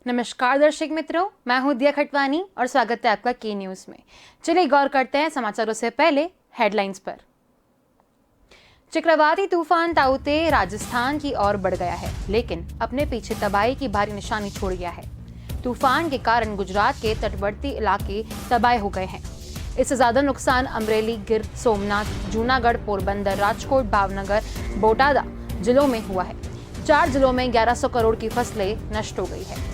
नमस्कार दर्शक मित्रों, मैं हूं दिया खटवानी और स्वागत है आपका के न्यूज में। चलिए गौर करते हैं समाचारों से पहले हेडलाइंस पर। चक्रवाती तूफान ताउते राजस्थान की ओर बढ़ गया है, लेकिन अपने पीछे तबाही की भारी निशानी छोड़ गया है। तूफान के कारण गुजरात के तटवर्ती इलाके तबाह हो गए हैं। इससे ज्यादा नुकसान अमरेली, गिर सोमनाथ, जूनागढ़, पोरबंदर, राजकोट, भावनगर, बोटादा जिलों में हुआ है। 4 जिलों में 1100 करोड़ की फसलें नष्ट हो गई है।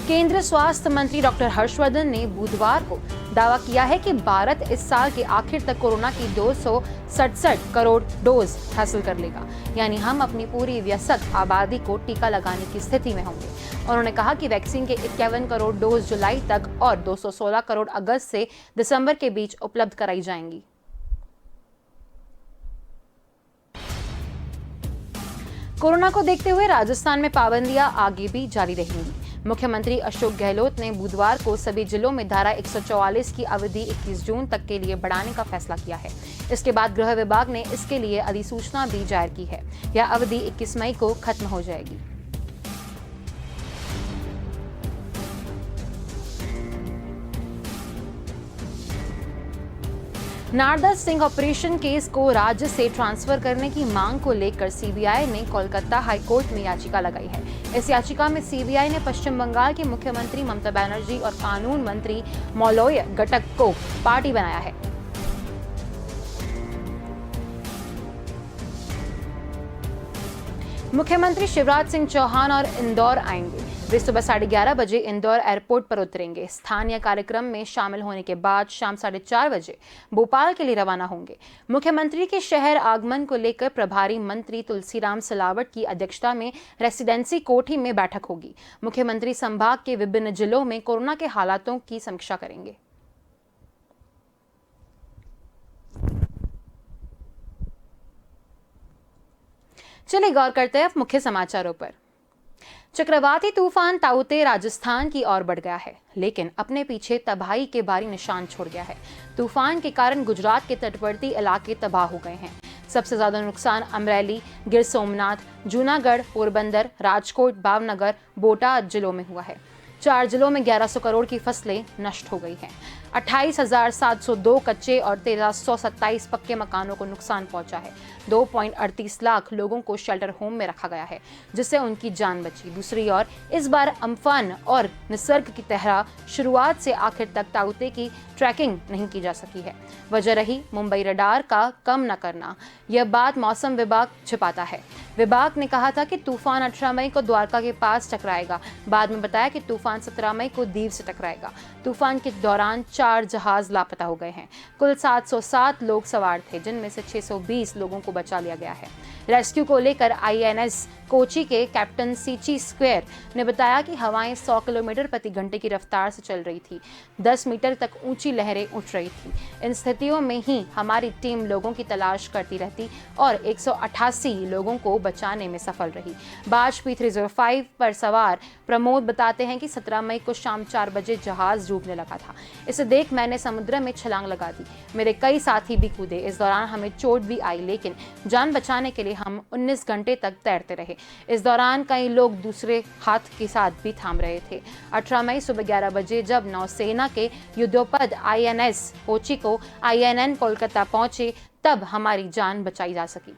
केंद्रीय स्वास्थ्य मंत्री डॉक्टर हर्षवर्धन ने बुधवार को दावा किया है कि भारत इस साल के आखिर तक कोरोना की 267 करोड़ डोज हासिल कर लेगा, यानी हम अपनी पूरी वयस्क आबादी को टीका लगाने की स्थिति में होंगे। उन्होंने कहा कि वैक्सीन के 51 करोड़ डोज जुलाई तक और 216 करोड़ अगस्त से दिसंबर के बीच उपलब्ध कराई जाएंगी। कोरोना को देखते हुए राजस्थान में पाबंदियां आगे भी जारी रहेंगी। मुख्यमंत्री अशोक गहलोत ने बुधवार को सभी जिलों में धारा 144 की अवधि 21 जून तक के लिए बढ़ाने का फैसला किया है। इसके बाद गृह विभाग ने इसके लिए अधिसूचना भी जारी की है। यह अवधि 21 मई को खत्म हो जाएगी। नारदा सिंह ऑपरेशन केस को राज्य से ट्रांसफर करने की मांग को लेकर सीबीआई ने कोलकाता हाईकोर्ट में याचिका लगाई है। इस याचिका में सीबीआई ने पश्चिम बंगाल की मुख्यमंत्री ममता बनर्जी और कानून मंत्री मौलौय घटक को पार्टी बनाया है। मुख्यमंत्री शिवराज सिंह चौहान और इंदौर आएंगे। वे सुबह 11:30 बजे इंदौर एयरपोर्ट पर उतरेंगे। स्थानीय कार्यक्रम में शामिल होने के बाद शाम 4:30 बजे भोपाल के लिए रवाना होंगे। मुख्यमंत्री के शहर आगमन को लेकर प्रभारी मंत्री तुलसीराम सिलावट की अध्यक्षता में रेसिडेंसी कोठी में बैठक होगी। मुख्यमंत्री संभाग के विभिन्न जिलों में कोरोना के हालातों की समीक्षा करेंगे। चलिए गौर करते हैं अब मुख्य समाचारों पर। चक्रवाती तूफान ताउते राजस्थान की ओर बढ़ गया है, लेकिन अपने पीछे तबाही के भारी निशान छोड़ गया है। तूफान के कारण गुजरात के तटवर्ती इलाके तबाह हो गए हैं। सबसे ज्यादा नुकसान अमरेली, गिर सोमनाथ, जूनागढ़, पोरबंदर, राजकोट, भावनगर, बोटाद जिलों में हुआ है। 4 जिलों में 1100 करोड़ की फसलें नष्ट हो गई हैं। 28,702 कच्चे और 1327 पक्के मकानों को नुकसान पहुंचा है। 2.38 लाख लोगों को शेल्टर होम में रखा गया है, जिससे उनकी जान बची। दूसरी ओर इस बार अम्फान और निसर्ग की तरह शुरुआत से आखिर तक ताउते की ट्रैकिंग नहीं की जा सकी है। वजह रही मुंबई रडार का काम न करना। यह बात मौसम विभाग छिपाता है। विभाग ने कहा था कि तूफान 18 मई को द्वारका के पास टकराएगा। बाद में बताया कि तूफान 17 मई को दीव से टकराएगा। तूफान के दौरान 4 जहाज लापता हो गए हैं। कुल 707 लोग सवार थे, जिनमें से 620 लोगों को बचा लिया गया है। रेस्क्यू को लेकर आईएनएस कोची के कैप्टन सीची स्क्वेयर ने बताया कि हवाएं 100 किलोमीटर प्रति घंटे की रफ्तार से चल रही थी। 10 मीटर तक ऊंची लहरें उठ रही थी। इन स्थितियों में ही हमारी टीम लोगों की तलाश करती रहती और 188 लोगों को बचाने में सफल रही। बाज P305 पर सवार प्रमोद बताते हैं कि 17 मई को शाम 4 बजे जहाज डूबने लगा था। इसे देख मैंने समुद्र में छलांग लगा दी। मेरे कई साथी भी कूदे। इस दौरान हमें चोट भी आई, लेकिन जान बचाने के लिए हम 19 घंटे तक तैरते रहे। इस दौरान कई लोग दूसरे हाथ के साथ भी थाम रहे थे। 18 मई सुबह 11 बजे जब नौसेना के युद्धोपद आईएनएस कोची को INN कोलकाता पहुंचे, तब हमारी जान बचाई जा सकी।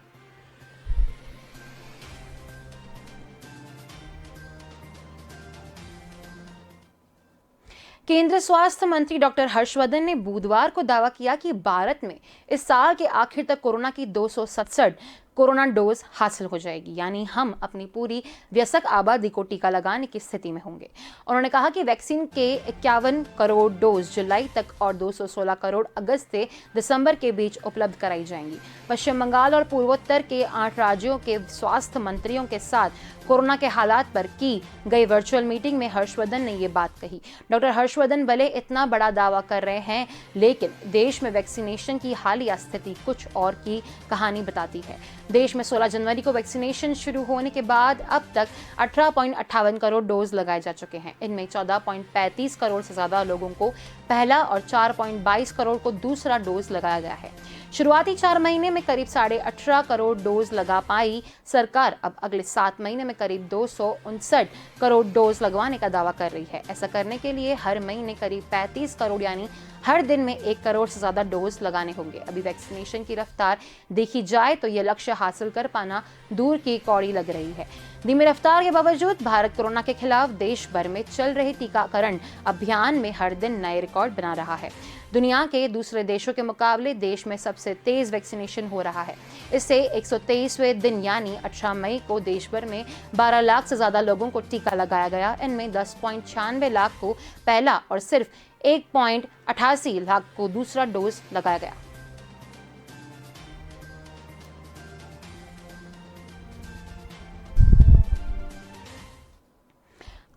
केंद्रीय स्वास्थ्य मंत्री डॉक्टर हर्षवर्धन ने बुधवार को दावा किया कि भारत में इस साल के आखिर तक कोरोना की 267 कोरोना डोज हासिल हो जाएगी, यानी हम अपनी पूरी वयस्क आबादी को टीका लगाने की स्थिति में होंगे। उन्होंने कहा कि वैक्सीन के 51 करोड़ डोज जुलाई तक और 216 करोड़ अगस्त से दिसंबर के बीच उपलब्ध कराई जाएंगी। पश्चिम बंगाल और पूर्वोत्तर के 8 राज्यों के स्वास्थ्य मंत्रियों के साथ कोरोना के हालात पर की गई वर्चुअल मीटिंग में हर्षवर्धन ने ये बात कही। डॉक्टर हर्षवर्धन भले इतना बड़ा दावा कर रहे हैं, लेकिन देश में वैक्सीनेशन की हालिया स्थिति कुछ और की कहानी बताती है। देश में 16 जनवरी को वैक्सीनेशन शुरू होने के बाद अब तक 18.58 करोड़ डोज लगाए जा चुके हैं। इनमें 14.35 करोड़ से ज्यादा लोगों को पहला और 4.22 करोड़ को दूसरा डोज लगाया गया है। शुरुआती 4 महीने में करीब 18.5 करोड़ डोज लगा पाई सरकार अब अगले 7 महीने में करीब 259 करोड़ डोज लगवाने का दावा कर रही है। ऐसा करने के लिए हर महीने करीब 35 करोड़ यानी हर दिन में 1 करोड़ से ज्यादा डोज लगाने होंगे। अभी वैक्सीनेशन की रफ्तार देखी जाए तो यह लक्ष्य हासिल कर पाना दूर की कौड़ी लग रही है। धीमी रफ्तार के बावजूद भारत कोरोना के खिलाफ देश भर में चल रहे टीकाकरण अभियान में हर दिन नए रिकॉर्ड बना रहा है। दुनिया के दूसरे देशों के मुकाबले देश में सबसे तेज वैक्सीनेशन हो रहा है। इससे 123वें दिन यानी 18 मई को देश भर में 12 लाख से ज्यादा लोगों को टीका लगाया गया। इनमें 10.96 लाख को पहला और सिर्फ 1.88 लाख को दूसरा डोज लगाया गया।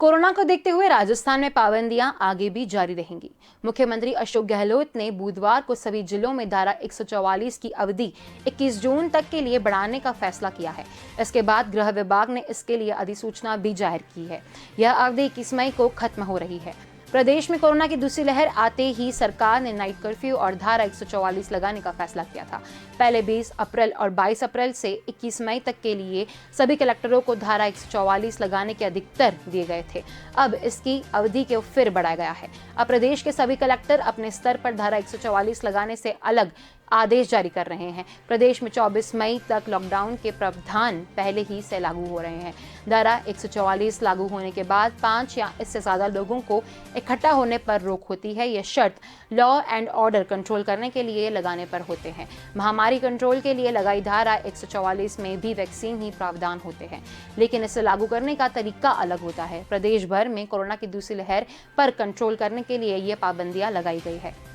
कोरोना को देखते हुए राजस्थान में पाबंदियां आगे भी जारी रहेंगी। मुख्यमंत्री अशोक गहलोत ने बुधवार को सभी जिलों में धारा 144 की अवधि 21 जून तक के लिए बढ़ाने का फैसला किया है। इसके बाद गृह विभाग ने इसके लिए अधिसूचना भी जाहिर की है। यह अवधि 21 मई को खत्म हो रही है। प्रदेश में कोरोना की दूसरी लहर आते ही सरकार ने नाइट कर्फ्यू और धारा 144 लगाने का फैसला किया था। पहले 20 अप्रैल और 22 अप्रैल से 21 मई तक के लिए सभी कलेक्टरों को धारा 144 लगाने के अधिकतर दिए गए थे। अब इसकी अवधि को फिर बढ़ाया गया है। अब प्रदेश के सभी कलेक्टर अपने स्तर पर धारा 144 लगाने से अलग आदेश जारी कर रहे हैं। प्रदेश में 24 मई तक लॉकडाउन के प्रावधान पहले ही से लागू हो रहे हैं। धारा 144 लागू होने के बाद 5 या इससे ज्यादा लोगों को इकट्ठा होने पर रोक होती है। यह शर्त लॉ एंड ऑर्डर कंट्रोल करने के लिए लगाने पर होते हैं। महामारी कंट्रोल के लिए लगाई धारा 144 में भी वैक्सीन ही प्रावधान होते हैं, लेकिन इसे लागू करने का तरीका अलग होता है। प्रदेश भर में कोरोना की दूसरी लहर पर कंट्रोल करने के लिए ये पाबंदियां लगाई गई है।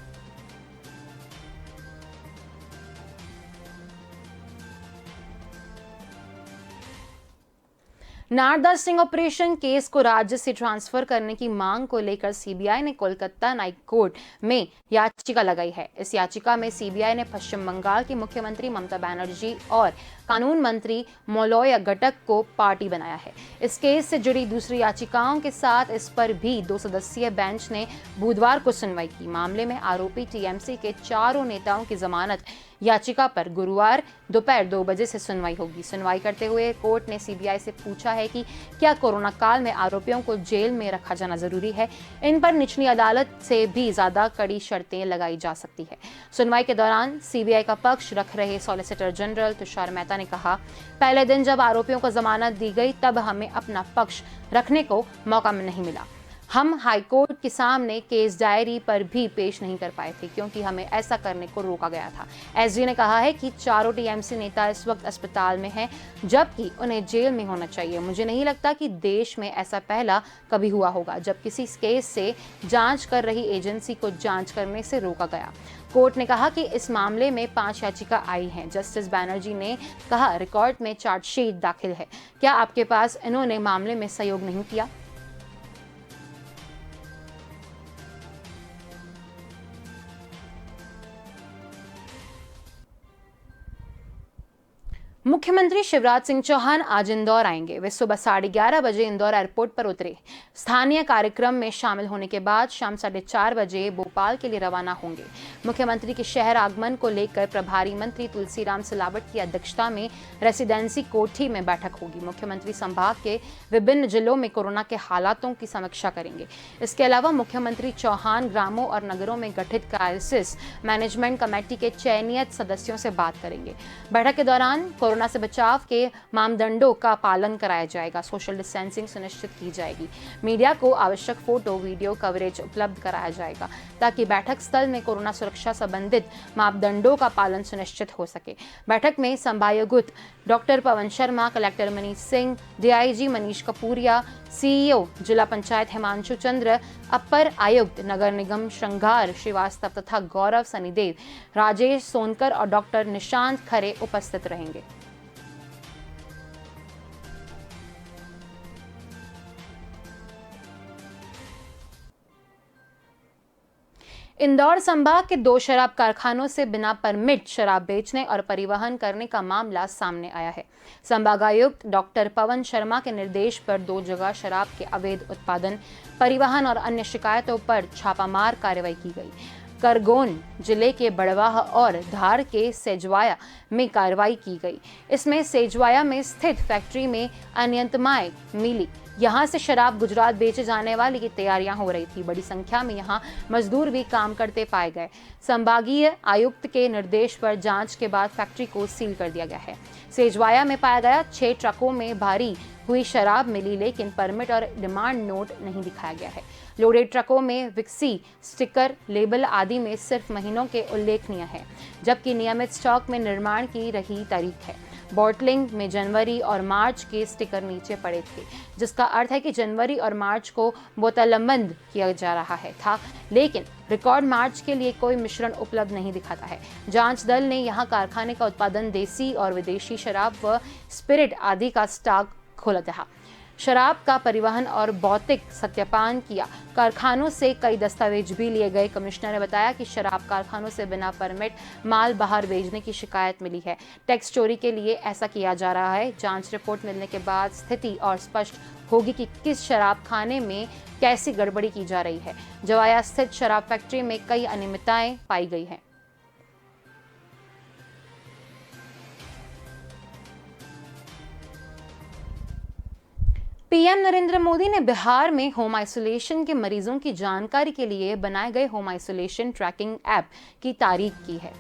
नारदा सिंह ऑपरेशन केस को राज्य से ट्रांसफर करने की मांग को लेकर सीबीआई ने कोलकाता नाइट कोर्ट में याचिका लगाई है। इस याचिका में सीबीआई ने पश्चिम बंगाल की मुख्यमंत्री ममता बनर्जी और कानून मंत्री मौलौया घटक को पार्टी बनाया है। इस केस से जुड़ी दूसरी याचिकाओं के साथ इस पर भी 2 सदस्यीय बेंच ने बुधवार को सुनवाई की। मामले में आरोपी टीएमसी के चारों नेताओं की जमानत याचिका पर गुरुवार दोपहर 2 बजे से सुनवाई होगी। सुनवाई करते हुए कोर्ट ने सीबीआई से पूछा है कि क्या कोरोना काल में आरोपियों को जेल में रखा जाना जरूरी है। इन पर निचली अदालत से भी ज्यादा कड़ी शर्तें लगाई जा सकती है। सुनवाई के दौरान सीबीआई का पक्ष रख रहे सॉलिसिटर जनरल तुषार मेहता ने कहा, पहले दिन जब आरोपियों को जमानत दी गई तब हमें अपना पक्ष रखने को मौका नहीं मिला। हम हाईकोर्ट के सामने केस डायरी पर भी पेश नहीं कर पाए थे क्योंकि हमें ऐसा करने को रोका गया था। एसजी ने कहा है कि चारों टीएमसी नेता इस वक्त अस्पताल में हैं, जबकि उन्हें जेल में होना चाहिए। मुझे नहीं लगता कि देश में ऐसा पहला कभी हुआ होगा जब किसी केस से जांच कर रही एजेंसी को जांच करने से रोका गया। कोर्ट ने कहा कि इस मामले में 5 याचिका आई हैं। जस्टिस बैनर्जी ने कहा, रिकॉर्ड में चार्जशीट दाखिल है, क्या आपके पास इन्होंने मामले में सहयोग नहीं किया? मुख्यमंत्री शिवराज सिंह चौहान आज इंदौर आएंगे। वे सुबह 11:30 बजे इंदौर एयरपोर्ट पर उतरे। स्थानीय कार्यक्रम में शामिल होने के बाद शाम 4:30 बजे भोपाल के लिए रवाना होंगे। मुख्यमंत्री के शहर आगमन को लेकर प्रभारी मंत्री तुलसीराम सिलावट की अध्यक्षता में रेसिडेंसी कोठी में बैठक होगी। मुख्यमंत्री संभाग के विभिन्न जिलों में कोरोना के हालातों की समीक्षा करेंगे। इसके अलावा मुख्यमंत्री चौहान ग्रामों और नगरों में गठित क्राइसिस मैनेजमेंट कमेटी के चयनित सदस्यों से बात करेंगे। बैठक के दौरान कोरोना से बचाव के मानदंडों का पालन कराया जाएगा। सोशल डिस्टेंसिंग सुनिश्चित की जाएगी। मीडिया को आवश्यक फोटो वीडियो कवरेज उपलब्ध कराया जाएगा ताकि बैठक स्थल में कोरोना सुरक्षा संबंधित मापदंडों का पालन सुनिश्चित हो सके। बैठक में संभागायुक्त doctor Pawan Sharma, collector Manish Singh, DIG Manish Kapuria, CEO जिला पंचायत हिमांशु चंद्र, अपर आयुक्त नगर निगम श्रृंगार श्रीवास्तव तथा गौरव सनीदेव, राजेश सोनकर और डॉक्टर निशांत खरे उपस्थित रहेंगे। इंदौर संभाग के 2 शराब कारखानों से बिना परमिट शराब बेचने और परिवहन करने का मामला सामने आया है। संभागायुक्त डॉक्टर पवन शर्मा के निर्देश पर 2 जगह शराब के अवैध उत्पादन, परिवहन और अन्य शिकायतों पर छापामार कार्रवाई की गई। खरगोन जिले के बड़वाह और धार के सेजवाया में कार्रवाई की गई। इसमें सेजवाया में स्थित फैक्ट्री में अनियमितताएं मिली। यहाँ से शराब गुजरात बेचे जाने वाली की तैयारियां हो रही थी। बड़ी संख्या में यहाँ मजदूर भी काम करते पाए गए। संभागीय आयुक्त के निर्देश पर जांच के बाद फैक्ट्री को सील कर दिया गया है। सेजवाया में पाया गया 6 ट्रकों में भारी हुई शराब मिली, लेकिन परमिट और डिमांड नोट नहीं दिखाया गया है। लोडेड ट्रकों में विक्सी, स्टिकर, लेबल आदि में सिर्फ महीनों के उल्लेखनीय है, जबकि नियमित स्टॉक में निर्माण की रही तारीख है। बॉटलिंग में जनवरी और मार्च के स्टिकर नीचे पड़े थे, जिसका अर्थ है कि जनवरी और मार्च को बोतलबंद किया जा रहा था, लेकिन रिकॉर्ड मार्च के लिए कोई मिश्रण उपलब्ध नहीं दिखाता है। जांच दल ने यहां कारखाने का उत्पादन देसी और विदेशी शराब व स्पिरिट आदि का स्टॉक खोला था। शराब का परिवहन और भौतिक सत्यापन किया। कारखानों से कई दस्तावेज भी लिए गए। कमिश्नर ने बताया कि शराब कारखानों से बिना परमिट माल बाहर भेजने की शिकायत मिली है। टैक्स चोरी के लिए ऐसा किया जा रहा है। जांच रिपोर्ट मिलने के बाद स्थिति और स्पष्ट होगी कि किस शराब खाने में कैसी गड़बड़ी की जा रही है। जवाया स्थित शराब फैक्ट्री में कई अनियमितताएं पाई गई हैं। पीएम नरेंद्र मोदी ने बिहार में होम आइसोलेशन के मरीजों की जानकारी के लिए बनाए गए होम आइसोलेशन ट्रैकिंग ऐप की तारीफ की है।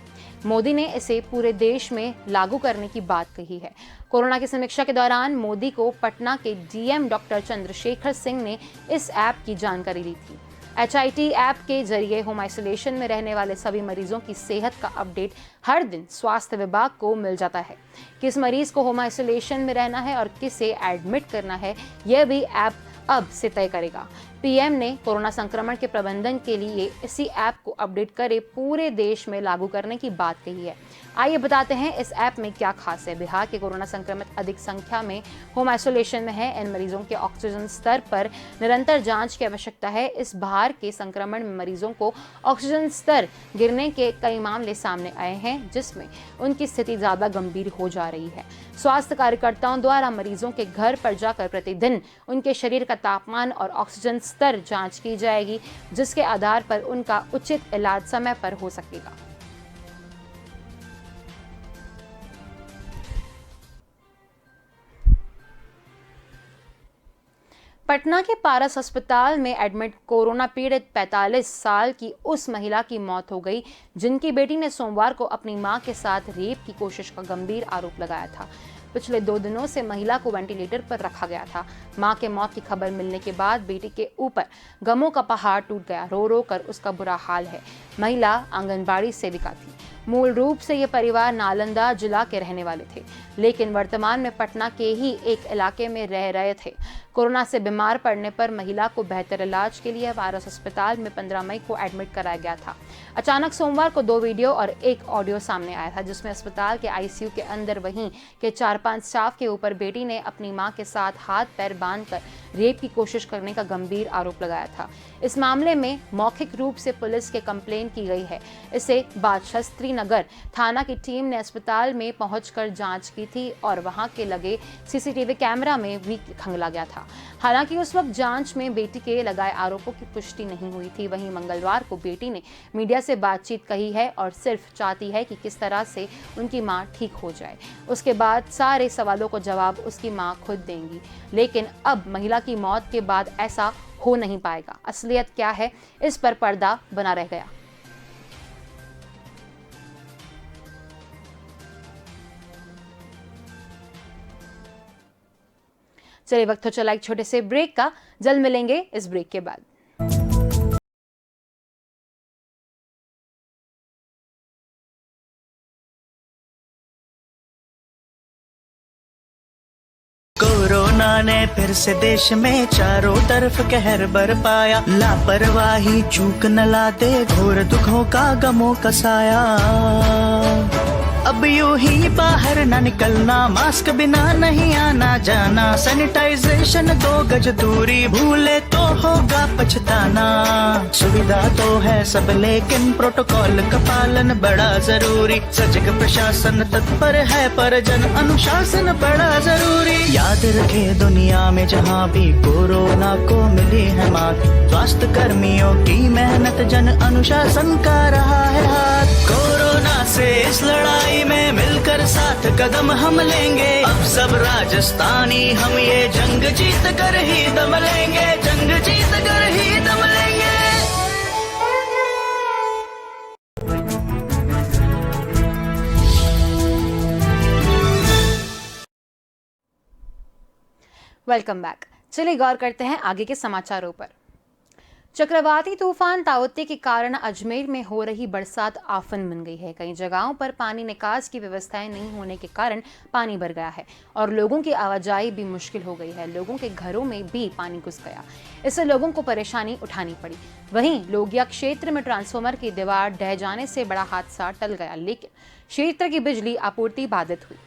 मोदी ने इसे पूरे देश में लागू करने की बात कही है। कोरोना की समीक्षा के दौरान मोदी को पटना के डीएम डॉक्टर चंद्रशेखर सिंह ने इस ऐप की जानकारी दी थी। HIT ऐप के जरिए होम आइसोलेशन में रहने वाले सभी मरीजों की सेहत का अपडेट हर दिन स्वास्थ्य विभाग को मिल जाता है। किस मरीज को होम आइसोलेशन में रहना है और किसे एडमिट करना है, यह भी ऐप अब से तय करेगा। पीएम ने कोरोना संक्रमण के प्रबंधन के लिए इसी ऐप को अपडेट करे पूरे देश में लागू करने की बात कही है। आइए बताते हैं इस ऐप में क्या खास है। बिहार के कोरोना संक्रमित अधिक संख्या में होम आइसोलेशन में है। इन मरीजों के ऑक्सीजन स्तर पर निरंतर जांच की आवश्यकता है। इस बाहर के संक्रमण में मरीजों को ऑक्सीजन स्तर गिरने के कई मामले सामने आए हैं, जिसमें उनकी स्थिति ज्यादा गंभीर हो जा रही है। स्वास्थ्य कार्यकर्ताओं द्वारा मरीजों के घर पर जाकर प्रतिदिन उनके शरीर का तापमान और ऑक्सीजन स्तर जांच की जाएगी, जिसके आधार पर उनका उचित इलाज समय पर हो सकेगा। पटना के पारस अस्पताल में एडमिट कोरोना पीड़ित 45 साल की उस महिला की मौत हो गई, जिनकी बेटी ने सोमवार को अपनी मां के साथ रेप की कोशिश का गंभीर आरोप लगाया था। पिछले 2 दिनों से महिला को वेंटिलेटर पर रखा गया था। मां के मौत की खबर मिलने के बाद बेटी के ऊपर गमों का पहाड़ टूट गया। रो रो कर उसका बुरा हाल है। महिला आंगनबाड़ी सेविका थी। मूल रूप से ये परिवार नालंदा जिला के रहने वाले थे, लेकिन वर्तमान में पटना के ही एक इलाके में रह रहे थे। कोरोना से बीमार पड़ने पर महिला को बेहतर इलाज के लिए पारस अस्पताल में 15 मई को एडमिट कराया गया था। अचानक सोमवार को 2 वीडियो और 1 ऑडियो सामने आया था, जिसमें अस्पताल के आईसीयू के अंदर वहीं के 4-5 स्टाफ के ऊपर बेटी ने अपनी मां के साथ हाथ पैर बांधकर रेप की कोशिश करने का गंभीर आरोप लगाया था। इस मामले में मौखिक रूप से पुलिस के कंप्लेन की गई है। इसे बाद शास्त्री नगर थाना की टीम ने अस्पताल में पहुंचकर जांच की थी और वहां के लगे सीसीटीवी कैमरा में भी खंगला गया था। हालांकि उस वक्त जांच में बेटी के लगाए आरोपों की पुष्टि नहीं हुई थी। वहीं मंगलवार को बेटी ने मीडिया से बातचीत कही है और सिर्फ चाहती है कि किस तरह से उनकी मां ठीक हो जाए। उसके बाद सारे सवालों को जवाब उसकी मां खुद देंगी। लेकिन अब महिला की मौत के बाद ऐसा हो नहीं पाएगा। असलियत क्या है, इस पर पर्दा बना रह गया। चलिए, वक्त हो चला एक छोटे से ब्रेक का। जल्द मिलेंगे इस ब्रेक के बाद। कोरोना ने फिर से देश में चारों तरफ कहर बरपाया। लापरवाही चूक न लाते, घोर दुखों का गमों का साया। अब यूं ही बाहर न निकलना, मास्क बिना नहीं आना जाना, सैनिटाइजेशन 2 गज दूरी, भूले तो होगा पछताना। सुविधा तो है सब लेकिन प्रोटोकॉल का पालन बड़ा जरूरी, सजग प्रशासन तत्पर है पर जन अनुशासन बड़ा जरूरी। याद रखे दुनिया में जहाँ भी कोरोना को मिली है मात, स्वास्थ्य कर्मियों की मेहनत जन अनुशासन का रहा है हाथ। कोरोना से इस लड़ाई में मिलकर साथ कदम हम लेंगे, अब सब राजस्थानी हम ये जंग जीत कर ही दम लेंगे, जंग जीत कर ही दम लेंगे। Welcome back. चलिए गौर करते हैं आगे के समाचारों पर। चक्रवाती तूफान ताउते के कारण अजमेर में हो रही बरसात आफन बन गई है। कई जगहों पर पानी निकास की व्यवस्थाएं नहीं होने के कारण पानी भर गया है और लोगों की आवाजाही भी मुश्किल हो गई है। लोगों के घरों में भी पानी घुस गया, इससे लोगों को परेशानी उठानी पड़ी। वहीं लोगिया क्षेत्र में ट्रांसफार्मर की दीवार ढह जाने से बड़ा हादसा टल गया, लेकिन क्षेत्र की बिजली आपूर्ति बाधित हुई।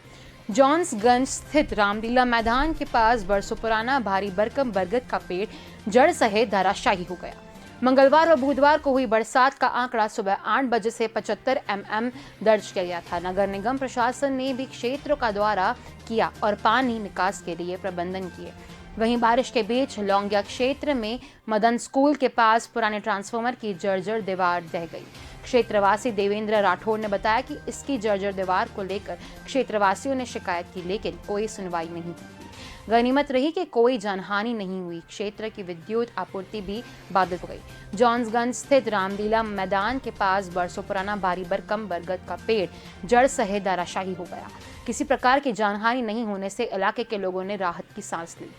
जॉन्सगंज स्थित रामलीला मैदान के पास बरसों पुराना भारी भरकम बरगद का पेड़ जड़ सहित धराशायी हो गया। मंगलवार और बुधवार को हुई बरसात का आंकड़ा सुबह 8 बजे से 75 mm दर्ज किया गया था। नगर निगम प्रशासन ने भी क्षेत्रों का दौरा किया और पानी निकास के लिए प्रबंधन किए। वहीं बारिश के बीच लौंगिया क्षेत्र में मदन स्कूल के पास पुराने ट्रांसफार्मर की जर्जर दीवार ढह गई। क्षेत्रवासी देवेंद्र राठौड़ ने बताया कि इसकी जर्जर दीवार को लेकर क्षेत्रवासियों ने शिकायत की, लेकिन कोई सुनवाई नहीं की। गनीमत रही कि कोई जानहानि नहीं हुई। क्षेत्र की विद्युत आपूर्ति भी बाधित हो गई। जॉन्सगंज स्थित रामलीला मैदान के पास बरसों पुराना भारी भरकम बरगद का पेड़ जड़ सहित धराशायी हो गया। किसी प्रकार की जानहानि नहीं होने से इलाके के लोगों ने राहत की सांस ली।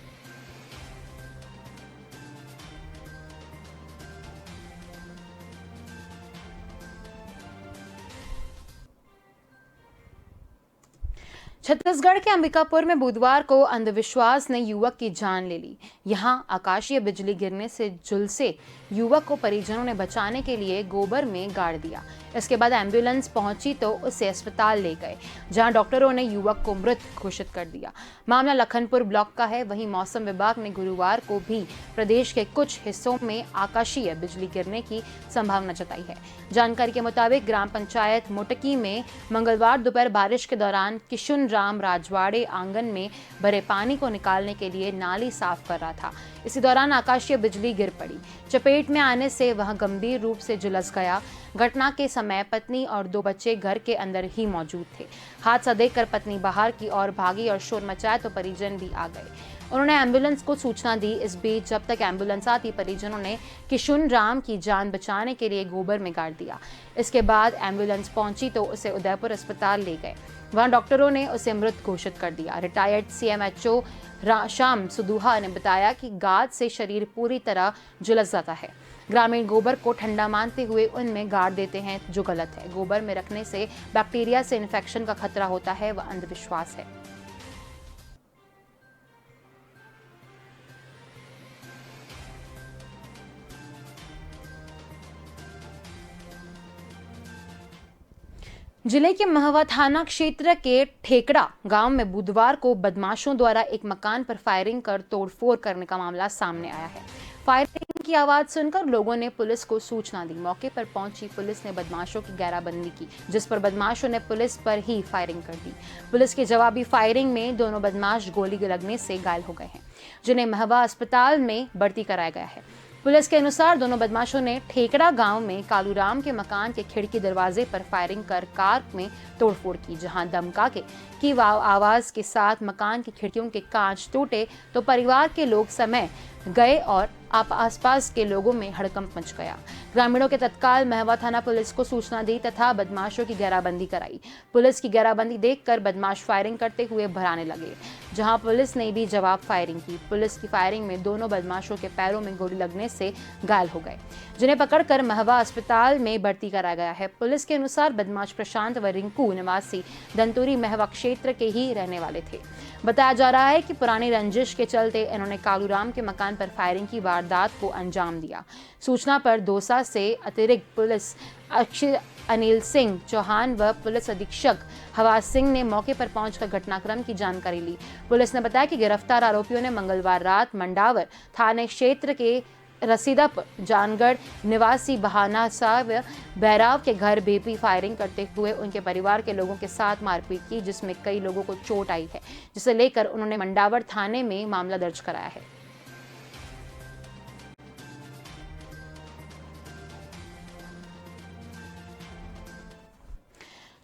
छत्तीसगढ़ के अंबिकापुर में बुधवार को अंधविश्वास ने युवक की जान ले ली। यहां आकाशीय बिजली गिरने से झुलसे युवक को परिजनों ने बचाने के लिए गोबर में गाड़ दिया। इसके बाद एम्बुलेंस पहुंची तो उसे अस्पताल ले गए, जहां डॉक्टरों ने युवक को मृत घोषित कर दिया। मामला लखनपुर ब्लॉक का है। वहीं मौसम विभाग ने गुरुवार को भी प्रदेश के कुछ हिस्सों में आकाशीय बिजली गिरने की संभावना जताई है। जानकारी के मुताबिक ग्राम पंचायत मोटकी में मंगलवार दोपहर बारिश के दौरान किशुन राम राजवाड़े आंगन में भरे पानी को निकालने के लिए नाली साफ कर रहा था। इसी दौरान आकाशीय बिजली गिर पड़ी। चपेट में आने से वह गंभीर रूप से झुलस गया। घटना के समय पत्नी और 2 बच्चे घर के अंदर ही मौजूद थे। हादसा देखकर पत्नी बाहर की ओर भागी और शोर मचाया तो परिजन भी आ गए। उन्होंने एम्बुलेंस को सूचना दी। इस बीच जब तक एम्बुलेंस आती, परिजनों ने किशुन राम की जान बचाने के लिए गोबर में गाड़ दिया। इसके बाद एम्बुलेंस पहुंची तो उसे उदयपुर अस्पताल ले गए। वहां डॉक्टरों ने उसे मृत घोषित कर दिया। रिटायर्ड CMHO श्याम सुदुहा ने बताया कि गाद से शरीर पूरी तरह झुलस जाता है। ग्रामीण गोबर को ठंडा मानते हुए उनमें गाड़ देते हैं, जो गलत है। गोबर में रखने से बैक्टीरिया से इन्फेक्शन का खतरा होता है, वह अंधविश्वास है। जिले के महवा थाना क्षेत्र के ठेकड़ा गांव में बुधवार को बदमाशों द्वारा एक मकान पर फायरिंग कर तोड़फोड़ करने का मामला सामने आया है। फायरिंग की आवाज सुनकर लोगों ने पुलिस को सूचना दी। मौके पर पहुंची पुलिस ने बदमाशों की घेराबंदी की, जिस पर बदमाशों ने पुलिस पर ही फायरिंग कर दी। पुलिस की जवाबी फायरिंग में दोनों बदमाश गोली लगने से घायल हो गए हैं, जिन्हें महवा अस्पताल में भर्ती कराया गया है। पुलिस के अनुसार दोनों बदमाशों ने ठेकड़ा गांव में कालूराम के मकान के खिड़की दरवाजे पर फायरिंग कर कार में तोड़फोड़ की, जहां धमका की आवाज के साथ मकान की खिड़कियों के कांच टूटे तो परिवार के लोग समय गए और आसपास के लोगों में हड़कंप मच गया। ग्रामीणों के तत्काल महवा थाना पुलिस को सूचना दी तथा बदमाशों की घेराबंदी कराई। पुलिस की घेराबंदी देखकर बदमाश फायरिंग करते हुए भराने लगे, जहां पुलिस ने भी जवाब फायरिंग की। पुलिस की फायरिंग में दोनों बदमाशों के पैरों में गोली लगने से घायल हो गए, जिन्हें पकड़कर महवा अस्पताल में भर्ती कराया गया है। पुलिस के अनुसार बदमाश प्रशांत व रिंकू निवासी दंतुरी महवा क्षेत्र के ही रहने वाले थे। बताया जा रहा है कि पुरानी रंजिश के चलते इन्होंने कालूराम के मकान जवान पर फायरिंग की वारदात को अंजाम दिया। सूचना पर दौसा से अतिरिक्त पुलिस अक्षय अनिल सिंह चौहान व पुलिस अधीक्षक हवास सिंह ने मौके पर पहुंचकर घटनाक्रम की जानकारी ली। पुलिस ने बताया कि गिरफ्तार आरोपियों ने मंगलवार रात मंडावर थाने क्षेत्र के रसीदापुर जानगढ़ निवासी बहाना साहब बहराव के घर बेपी फायरिंग करते हुए उनके परिवार के लोगों के साथ मारपीट की, जिसमें कई लोगों को चोट आई है, जिसे लेकर उन्होंने मंडावर थाने में मामला दर्ज कराया है।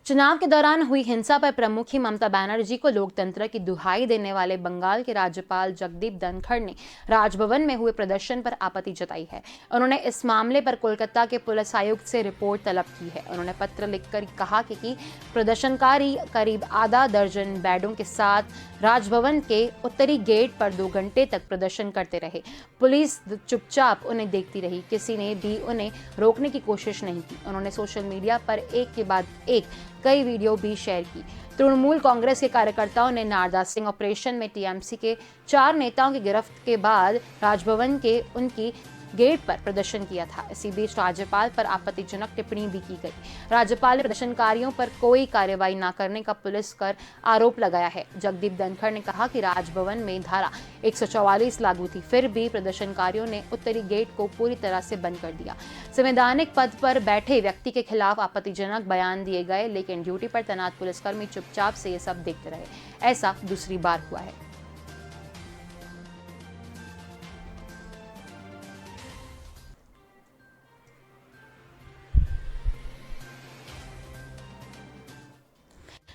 चुनाव के दौरान हुई हिंसा पर प्रमुखी ममता बनर्जी को लोकतंत्र की दुहाई देने वाले बंगाल के राज्यपाल जगदीप धनखड़ ने राजभवन में हुए प्रदर्शन पर आपत्ति जताई है। उन्होंने इस मामले पर कोलकाता के पुलिस आयुक्त से रिपोर्ट तलब की है। उन्होंने पत्र लिखकर कहा कि प्रदर्शनकारी करीब आधा दर्जन बैडों के साथ राजभवन के उत्तरी गेट पर 2 घंटे तक प्रदर्शन करते रहे। पुलिस चुपचाप उन्हें देखती रही, किसी ने भी उन्हें रोकने की कोशिश नहीं की। उन्होंने सोशल मीडिया पर एक के बाद एक कई वीडियो भी शेयर की। तृणमूल कांग्रेस के कार्यकर्ताओं ने नारदा सिंह ऑपरेशन में टीएमसी के 4 नेताओं की गिरफ्त के बाद राजभवन के उनकी गेट पर प्रदर्शन किया था। इसी बीच राज्यपाल पर आपत्तिजनक टिप्पणी भी की गई। राज्यपाल ने प्रदर्शनकारियों पर कोई कार्रवाई न करने का पुलिस पर आरोप लगाया है। जगदीप धनखड़ ने कहा कि राजभवन में धारा 144 लागू थी, फिर भी प्रदर्शनकारियों ने उत्तरी गेट को पूरी तरह से बंद कर दिया। संवैधानिक पद पर बैठे व्यक्ति के खिलाफ आपत्तिजनक बयान दिए गए, लेकिन ड्यूटी पर तैनात पुलिसकर्मी चुपचाप से ये सब देखते रहे। ऐसा दूसरी बार हुआ है।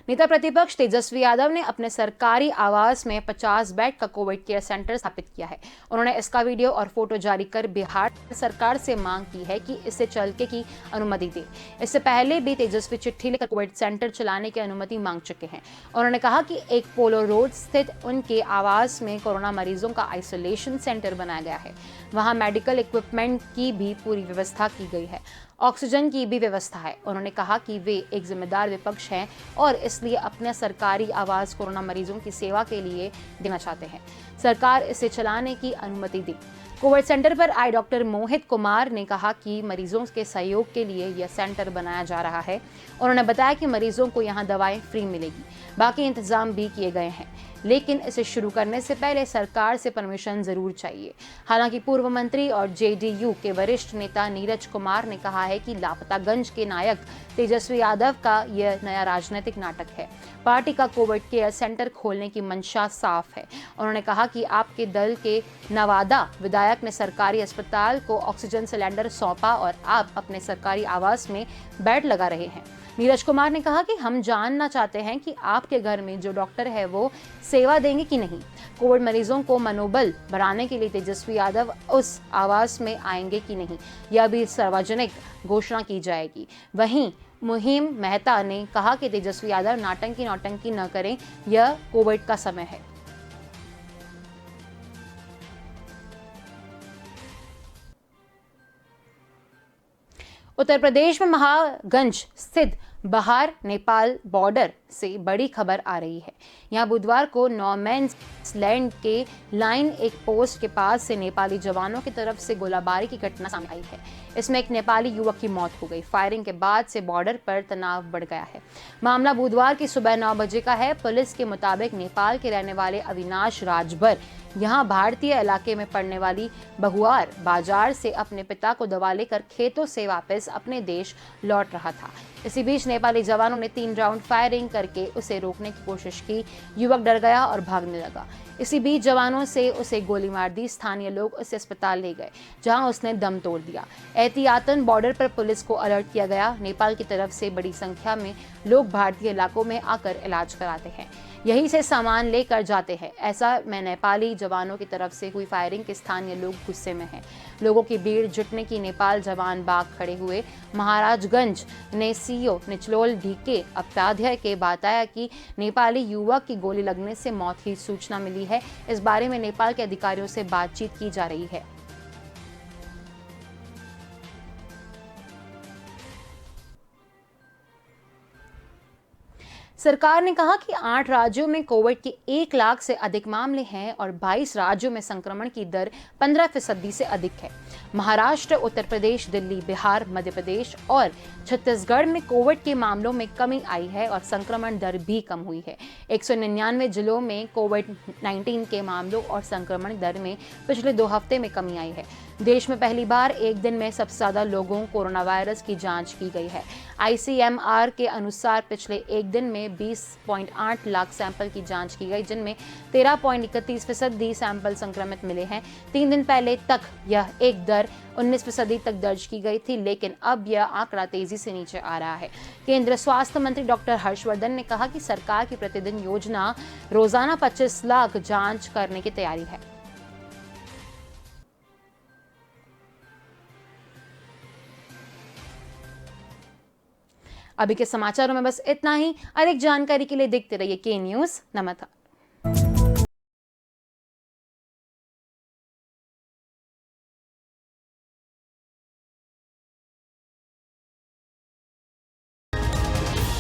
नेता प्रतिपक्ष तेजस्वी यादव ने अपने सरकारी आवास में 50 बेड का कोविड केयर सेंटर स्थापित किया है। उन्होंने इसका वीडियो और फोटो जारी कर बिहार सरकार से मांग की है कि इसे चलके की अनुमति दे। इससे पहले भी तेजस्वी चिट्ठी लेकर कोविड सेंटर चलाने की अनुमति मांग चुके हैं। उन्होंने कहा कि एक पोलो रोड स्थित उनके आवास में कोरोना मरीजों का आइसोलेशन सेंटर बनाया गया है। वहां मेडिकल इक्विपमेंट की भी पूरी व्यवस्था की गई है, ऑक्सीजन की भी व्यवस्था है। उन्होंने कहा कि वे एक जिम्मेदार विपक्ष हैं और इसलिए अपने सरकारी आवास कोरोना मरीजों की सेवा के लिए देना चाहते हैं। सरकार इसे चलाने की अनुमति दी। कोविड सेंटर पर आए डॉक्टर मोहित कुमार ने कहा कि मरीजों के सहयोग के लिए यह सेंटर बनाया जा रहा है। उन्होंने बताया कि मरीजों को यहां दवाएं फ्री मिलेगी, बाकी इंतजाम भी किए गए हैं, लेकिन इसे शुरू करने से पहले सरकार से परमिशन जरूर चाहिए। हालांकि पूर्व मंत्री और जेडीयू के वरिष्ठ नेता नीरज कुमार ने कहा है कि लापतागंज के नायक तेजस्वी यादव का यह नया राजनीतिक नाटक है। पार्टी का कोविड केयर सेंटर खोलने की मंशा साफ है। उन्होंने कहा कि आपके दल के नवादा विधायक ने सरकारी अस्पताल को ऑक्सीजन सिलेंडर सौंपा और आप अपने सरकारी आवास में बेड लगा रहे हैं। नीरज कुमार ने कहा कि हम जानना चाहते हैं कि आपके घर में जो डॉक्टर है वो सेवा देंगे कि नहीं। कोविड मरीजों को मनोबल बढ़ाने के लिए तेजस्वी यादव उस आवास में आएंगे कि नहीं, यह भी सार्वजनिक घोषणा की जाएगी। वहीं मुहिम मेहता ने कहा कि तेजस्वी यादव नौटंकी न करें, यह कोविड का समय है। उत्तर प्रदेश में महागंज स्थित बहार नेपाल बॉर्डर से बड़ी खबर आ रही है। यहां बुधवार को नॉर्मैंस लैंड के लाइन एक पोस्ट के पास से नेपाली जवानों की तरफ से गोलाबारी की घटना सामने आई है। इसमें एक नेपाली युवक की मौत हो गई। फायरिंग के बाद से बॉर्डर पर तनाव बढ़ गया है। मामला बुधवार की सुबह 9 बजे का है। पुलिस के मुताबिक नेपाल के रहने वाले अविनाश राजभर यहाँ भारतीय इलाके में पड़ने वाली बहुआर बाजार से अपने पिता को दवा लेकर खेतों से वापस अपने देश लौट रहा था। इसी बीच नेपाली जवानों ने 3 राउंड फायरिंग करके उसे रोकने की कोशिश की। युवक डर गया और भागने लगा। इसी बीच जवानों से उसे गोली मार दी। स्थानीय लोग उसे अस्पताल ले गए, जहां उसने दम तोड़ दिया। एहतियातन बॉर्डर पर पुलिस को अलर्ट किया गया। नेपाल की तरफ से बड़ी संख्या में लोग भारतीय इलाकों में आकर इलाज कराते हैं, यहीं से सामान लेकर जाते हैं। ऐसा में नेपाली जवानों की तरफ से हुई फायरिंग के स्थानीय लोग गुस्से में हैं। लोगों की भीड़ जुटने की नेपाल जवान बाग खड़े हुए। महाराजगंज ने सीओ निचलोल डीके उपाध्याय के बताया कि नेपाली युवक की गोली लगने से मौत की सूचना मिली है। इस बारे में नेपाल के अधिकारियों से बातचीत की जा रही है। सरकार ने कहा कि 8 राज्यों में कोविड के 1 लाख से अधिक मामले हैं और 22 राज्यों में संक्रमण की दर 15% से अधिक है। महाराष्ट्र, उत्तर प्रदेश, दिल्ली, बिहार, मध्य प्रदेश और छत्तीसगढ़ में कोविड के मामलों में कमी आई है और संक्रमण दर भी कम हुई है। 199 जिलों में कोविड-19 के मामलों और संक्रमण दर में पिछले 2 हफ्ते में कमी आई है। देश में पहली बार एक दिन में सबसे ज्यादा लोगों कोरोना वायरस की जांच की गई है। ICMR के अनुसार पिछले एक दिन में 20.8 लाख सैंपल की जांच की गई, जिनमें 13.31% सैंपल संक्रमित मिले हैं। 3 दिन पहले तक यह एक दर 19% तक दर्ज की गई थी, लेकिन अब यह आंकड़ा तेजी से नीचे आ रहा है। केंद्रीय स्वास्थ्य मंत्री डॉक्टर हर्षवर्धन ने कहा कि सरकार की प्रतिदिन योजना रोजाना 25 लाख जांच करने की तैयारी है। अभी के समाचारों में बस इतना ही। अधिक जानकारी के लिए देखते रहिए के न्यूज़ नमस्कार।